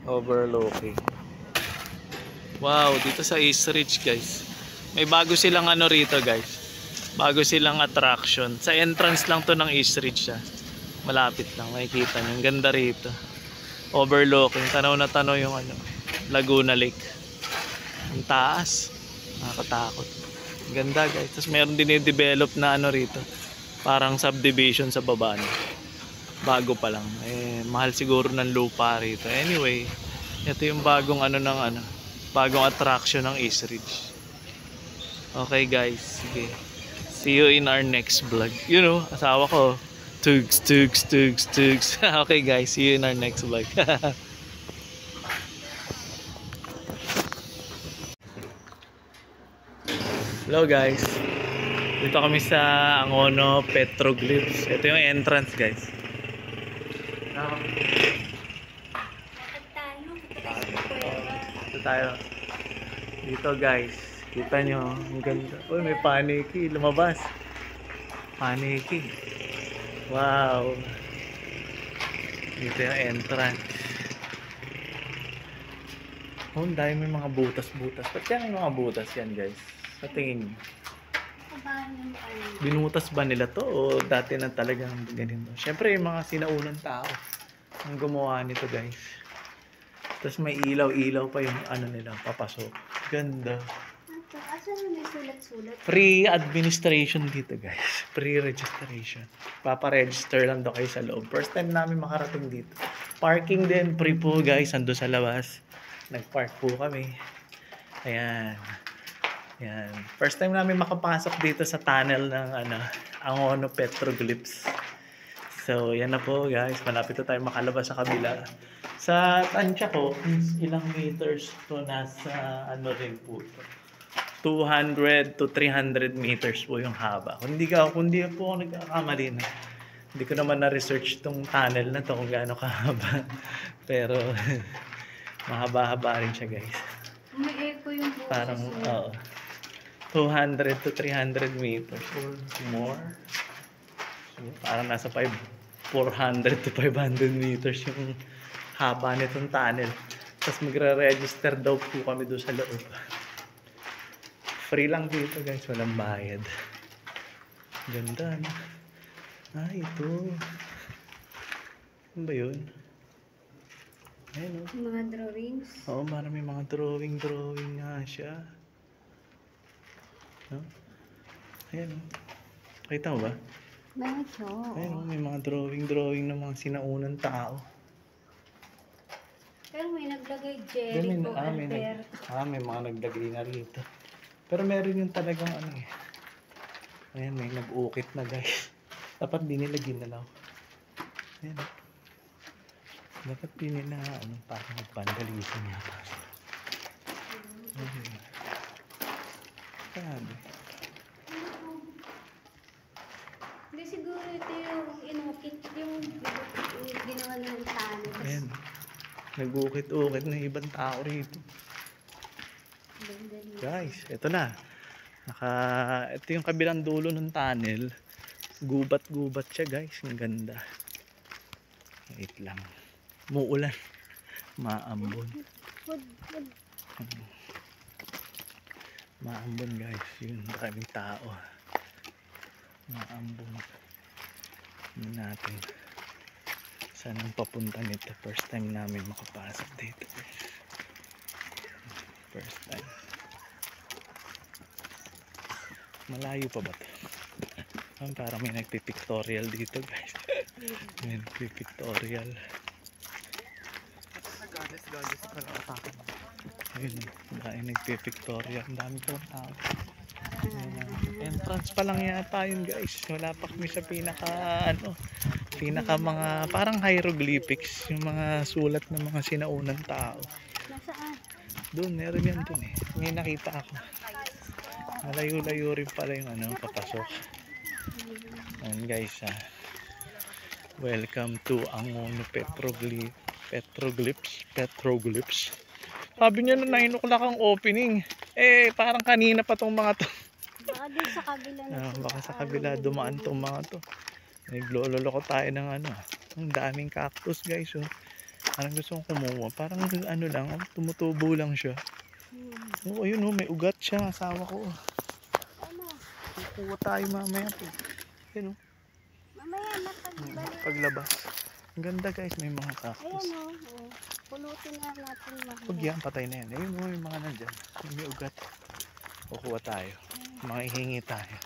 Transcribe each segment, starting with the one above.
Overlooking. Wow, dito sa East Ridge guys. May bago silang ano rito guys. Bago silang attraction. Sa entrance lang to ng East Ridge siya. Malapit lang, makikita nyo. Ang ganda rito. Overlooking. Tanaw na tanaw yung ano, Laguna Lake. Ang taas. Nakakatakot. Ang ganda guys. Tapos meron din i-develop na ano rito. Parang subdivision sa baba niya. Bago pa lang. Eh, mahal siguro ng lupa rito. Anyway, ito yung bagong ano ng ano. Bagong attraction ng East Ridge. Okay guys. Sige. See you in our next vlog. You know, asawa ko. Tugs, tugs, tugs, tugs. Okay guys. See you in our next vlog. Hello guys. Dito kami sa Angono Petroglyphs. Ito yung entrance guys. Ito tayo. Dito guys. Kita nyo. Ang ganda. Uy, may paniki. Lumabas. Paniki. Wow. Dito yung entrance. Oh, dahil may mga butas-butas. Ba't yan may mga butas yan guys? Sa tingin nyo? Binutas ba nila to o dati na talagang ganito? Siyempre yung mga sinaunang tao ang gumawa nito guys. Tapos may ilaw-ilaw pa yung ano nila papasok. Ganda. Asan may sulat-sulat? Free administration dito guys. Free registration. Papa-register lang daw kayo sa loob. First time namin makarating dito. Parking din free po guys. Ando sa labas. Nag-park po kami. Ayan. Yan. First time namin makapasok dito sa tunnel ng ano, Angono Petroglyphs. So, yan na po guys. Malapit na tayo makalabas sa kabila. Sa tansya ko, ilang meters to nasa ano rin po ito. 200 to 300 meters po yung haba. Kung hindi po ako nagkakamali na. Hindi ko naman na-research tong tunnel na to kung gaano kahaba. Pero, mahaba-haba rin siya guys. May echo yung bukas. Parang, 200 to 300 meters or more. So, parang nasa 400 to 500 meters yung haba nitong tunnel. Tapos magre-register daw po kami doon sa loob. Free lang dito guys, walang bayad. Ganda na. Ito. Ano ba yun? Ayun o. Mga drawings. Oo, marami mga drawing nga siya. No? Ayan o. Kita mo ba? Medyo. Ayan o, may mga drawing ng mga sinaunang tao. Pero may naglagay Jericho, Alberto. May mga naglagay na rito. Pero meron yung talagang ano eh. Ayan, may nag-ukit na guys. Dapat di nila ginalaw. Ayan. Dapat di nila parang nag-vandalism yata. Ayan. Grabe. Hindi siguro ito yung inukit, yung ginawa ng tunnel. Ayan. Nag-ukit-ukit na ibang tao rito. Guys, ito na. Ito yung kabilang dulo ng tunnel. Gubat-gubat siya guys. Ang ganda. Wait lang. Muulan. Maambon. Maambon guys. Yun, maraming tao. Maambon. Yun natin. Saan ang papunta nito? First time namin makapasok dito. First time. Malayo pa ba ito? Parang may nagpipictorial dito guys. May nagpipictorial. Nagalis pala atake. Ayun, dahil nagpipictorial. Ang dami pa lang tao. Entrance pa lang yata yun guys. Wala pa kami sa pinaka mga parang hieroglyphics. Yung mga sulat ng mga sinaunang tao. Nasaan? Doon, meron yan doon eh. May nakita ako. Malayo-layo rin pala yung papasok. And guys, welcome to Angono Petroglyphs. Sabi niya na 9 o'clock ang opening. Eh, parang kanina pa tong mga to. Baka din sa kabila na. Baka sa kabila dumaan tong mga to. Nagloloko tayo ng ang daming cactus guys. Oh. Parang gusto kong kumuha. Parang ano lang, tumutubo lang siya. Oo, ayun oh, may ugat siya. Asawa ko. Ano? Kukuha tayo mamaya po. Ayun oh, Mamaya na pagbalik. paglabas. Ang ganda guys, may mga Ayan cactus. o. Oh. Pulutin na natin mamaya. Huwag yan, patay na yan. Ayun oh, yung mga nandyan. May ugat. Kukuha tayo. Makihingi tayo.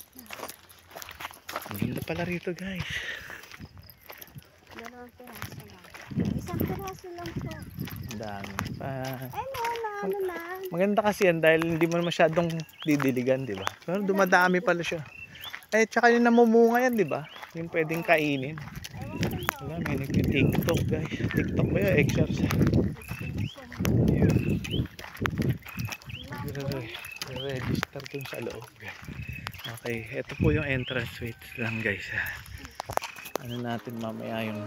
Ang ganda pala rito guys. Dalawang piraso lang. Isang piraso lang po. Ang dami pa. Ano na. Maganda kasi yan dahil hindi mo masyadong didiligan, di ba? Pero dumadami pala siya. Eh, tsaka yung namumunga yan, di ba? Yung pwedeng kainin. Wala, may nagtitiktok guys. TikTok ba yun? Exercise. Register dun sa loob. Okay, ito po yung entrance. Wait lang guys. Ano natin mamaya yung